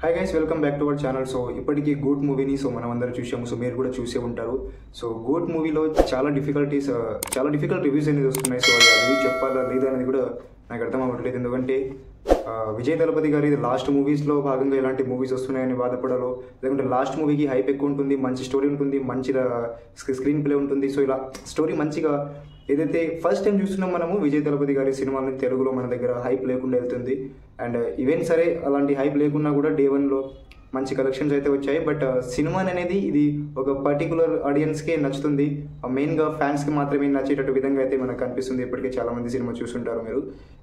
Hi guys, welcome back to our channel. So ఇప్పటికీ goat మూవీని మనం అందరూ చూసాము. సో మీరు కూడా చూసే ఉంటారు. సో గోట్ మూవీలో చాలా డిఫికల్ట్ రివ్యూస్ అనేది వస్తున్నాయి. సో అది రివ్యూ చెప్పాలా లేదా అనేది కూడా నాకు అర్థం అవ్వట్లేదు. ఎందుకంటే విజయ్ దళపతి గారి లాస్ట్ మూవీస్లో భాగంగా ఇలాంటి మూవీస్ వస్తున్నాయని బాధపడాలో, లేకుంటే లాస్ట్ మూవీకి హైప్ ఎక్కువ ఉంటుంది, మంచి స్టోరీ ఉంటుంది, మంచిగా స్క్రీన్ ప్లే ఉంటుంది. సో ఇలా స్టోరీ మంచిగా ఏదైతే ఫస్ట్ టైం చూస్తున్నాం మనము విజయ్ దళపతి గారి సినిమాని తెలుగులో మన దగ్గర హైప్ లేకుండా వెళ్తుంది. అండ్ ఈవెన్ సరే అలాంటి హైప్ లేకున్నా కూడా డే వన్లో మంచి కలెక్షన్స్ అయితే వచ్చాయి. బట్ సినిమా అనేది ఇది ఒక పర్టికులర్ ఆడియన్స్కే నచ్చుతుంది, మెయిన్గా ఫ్యాన్స్కి మాత్రమే నచ్చేటట్టు విధంగా అయితే మనకు కనిపిస్తుంది. ఇప్పటికే చాలామంది సినిమా చూస్తుంటారు మీరు.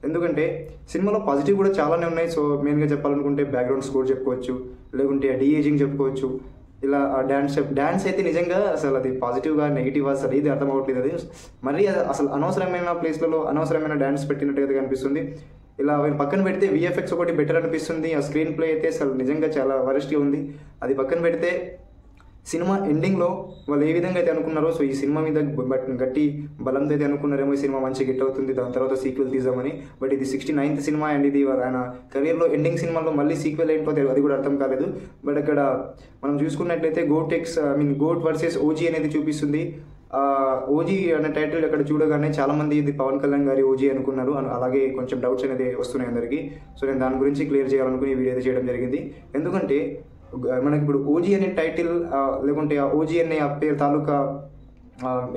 ఎందుకంటే సినిమాలో పాజిటివ్ కూడా చాలానే ఉన్నాయి. సో మెయిన్గా చెప్పాలనుకుంటే బ్యాక్గ్రౌండ్ స్కోర్ చెప్పుకోవచ్చు, లేకుంటే డీఏజింగ్ చెప్పుకోవచ్చు. ఇలా డ్యాన్స్ అయితే నిజంగా అసలు అది పాజిటివ్గా నెగిటివ్గా అసలు ఇది అర్థం అవ్వట్లేదు. అది మరీ అసలు అనవసరమైన ప్లేస్లలో అనవసరమైన డ్యాన్స్ పెట్టినట్టుగా కనిపిస్తుంది. ఇలా పక్కన పెడితే విఎఫ్ఎక్స్ ఒకటి బెటర్ అనిపిస్తుంది. ఆ స్క్రీన్ ప్లే అయితే అసలు నిజంగా చాలా వరస్ట్గా ఉంది. అది పక్కన పెడితే సినిమా ఎండింగ్లో వాళ్ళు ఏ విధంగా అయితే అనుకున్నారో, సో ఈ సినిమా మీద గట్టి బలంతో అయితే అనుకున్నారేమో ఈ సినిమా మంచిగా హిట్ అవుతుంది, దాని తర్వాత సీక్వెల్ తీద్దామని. బట్ ఇది 69th సినిమా అండ్ ఇది ఆయన కెరీర్లో ఎండింగ్ సినిమాలో మళ్ళీ సీక్వెల్ ఏంటో అది కూడా అర్థం కాలేదు. బట్ అక్కడ మనం చూసుకున్నట్లయితే గోట్ వర్సెస్ ఓజీ అనేది చూపిస్తుంది. ఓజీ అనే టైటిల్ అక్కడ చూడగానే చాలామంది ఇది పవన్ కళ్యాణ్ గారి ఓజీ అనుకున్నారు. అలాగే కొంచెం డౌట్స్ అనేది వస్తున్నాయి అందరికీ. సో నేను దాని గురించి క్లియర్ చేయాలనుకుని ఈ వీడియో అయితే చేయడం జరిగింది. ఎందుకంటే మనకి ఇప్పుడు ఓజీ అనే టైటిల్ లేకుంటే ఆ ఓజీ అనే ఆ పేరు తాలూకా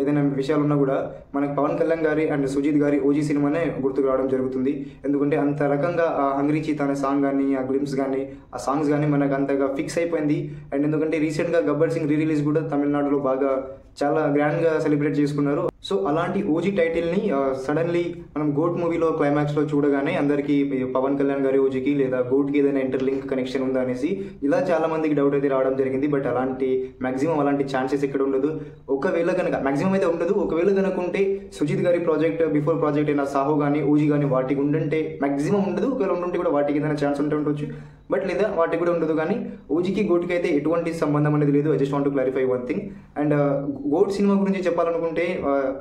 ఏదైనా విషయాలు ఉన్నా కూడా మనకి పవన్ కళ్యాణ్ గారి అండ్ సుజిత్ గారి ఓజీ సినిమానే గుర్తుకు రావడం జరుగుతుంది. ఎందుకంటే అంత రకంగా ఆ హంగ్రీ చీత అనే సాంగ్ కానీ, ఆ గ్లిమ్స్ కానీ, ఆ సాంగ్స్ కానీ మనకు అంతగా ఫిక్స్ అయిపోయింది. అండ్ ఎందుకంటే రీసెంట్గా గబ్బర్ సింగ్ రిలీజ్ కూడా తమిళనాడులో బాగా చాలా గ్రాండ్గా సెలబ్రేట్ చేసుకున్నారు. సో అలాంటి ఓజీ టైటిల్ని సడన్లీ మనం గోట్ మూవీలో క్లైమాక్స్లో చూడగానే అందరికీ పవన్ కళ్యాణ్ గారి ఓజీకి లేదా గోట్కి ఏదైనా ఇంటర్లింక్ కనెక్షన్ ఉందా అనేసి ఇలా చాలా మందికి డౌట్ అయితే రావడం జరిగింది. బట్ మాక్సిమం అలాంటి ఛాన్సెస్ ఇక్కడ ఉండదు. ఒకవేళ కనుక మాక్సిమం అయితే ఉండదు. ఒకవేళ కనుక ఉంటే సుజిత్ గారి బిఫోర్ ప్రాజెక్ట్ అయినా సాహో కానీ ఓజీ కానీ వాటికి ఉండంటే మాక్సిమం ఉండదు. ఒకవేళ ఉంటుంటే కూడా వాటికి ఏదైనా ఛాన్స్ ఉంటే ఉండొచ్చు, బట్ లేదా వాటికి కూడా ఉండదు. కానీ ఓజీకి గోట్కి అయితే ఎటువంటి సంబంధం అనేది లేదు. I just want to clarify one thing. And GOAT సినిమా గురించి చెప్పాలనుకుంటే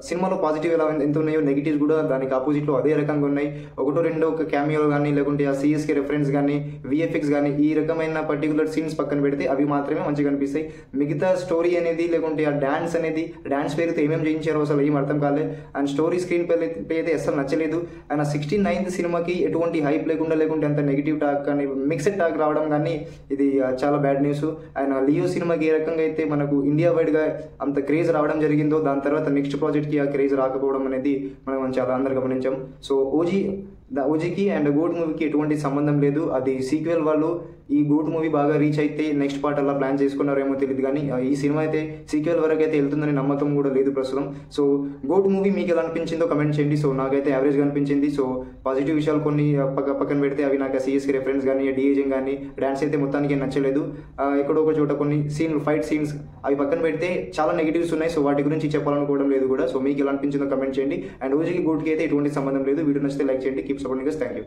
సినిమాలో పాజిటివ్ ఎలా ఎంత ఉన్నాయో నెగిటివ్స్ కూడా దానికి ఆపోజిట్లో అదే రకంగా ఉన్నాయి. ఒకటో రెండో ఒక క్యామియోలు కానీ, లేకుంటే ఆ సిఎస్కే రెఫరెన్స్ కానీ, విఎఫ్ఎక్స్ కానీ, ఈ రకమైన పర్టికులర్ సీన్స్ పక్కన పెడితే అవి మాత్రమే మంచిగా కనిపిస్తాయి. మిగతా స్టోరీ అనేది లేకుంటే ఆ డాన్స్ పేరుతో ఏమేమి చేయించారో అసలు ఏం అర్థం కాలేదు. అండ్ స్టోరీ స్క్రీన్ ప్లే అయితే అసలు నచ్చలేదు. ఆయన 69th సినిమాకి ఎటువంటి హైప్ లేకుంటే అంత నెగిటివ్ టాక్ కానీ, మిక్స్డ్ టాక్ రావడం కానీ ఇది చాలా బ్యాడ్ న్యూస్. ఆయన లియో సినిమాకి ఏ రకంగా అయితే మనకు ఇండియా వైడ్గా అంత క్రేజ్ రావడం జరిగిందో, దాని తర్వాత నెక్స్ట్ ప్రాజెక్ట్కి ఆ క్రేజ్ రాకపోవడం అనేది మనం చాలా అందరు గమనించాం. సో ఓజీకి అండ్ గోట్ మూవీకి ఎటువంటి సంబంధం లేదు. అది సీక్వెల్ వాళ్ళు ఈ గోట్ మూవీ బాగా రీచ్ అయితే నెక్స్ట్ పార్ట్ అలా ప్లాన్ చేసుకున్నారేమో తెలియదు. కానీ ఈ సినిమా అయితే సీక్వెల్ వరకు అయితే వెళ్తుందని నమ్మకం కూడా లేదు ప్రస్తుతం. సో గోట్ మూవీ మీకు ఎలా అనిపించిందో కమెంట్ చేయండి. సో నాకైతే యావరేజ్గా అనిపించింది. సో పాజిటివ్ విషయాలు కొన్ని పక్కన పెడితే అవి నాకు సిఎస్కి రెఫరెన్స్ కానీ, డీఏజింగ్ కానీ, డాన్స్ అయితే మొత్తానికి నచ్చలేదు. ఎక్కడో ఒక చోట కొన్ని ఫైట్ సీన్స్ అవి పక్కన పెడితే చాలా నెగిటివ్స్ ఉన్నాయి. సో వాటి గురించి చెప్పాలనుకోవడం లేదు కూడా. సో మీకు ఎలా అనిపించిందో కమెంట్ చేయండి. అండ్ ఓజీకి గోట్కి అయితే ఎటువంటి సంబంధం లేదు. వీడియో నచ్చితే లైక్ చేయండి. Keep supporting us. Thank you.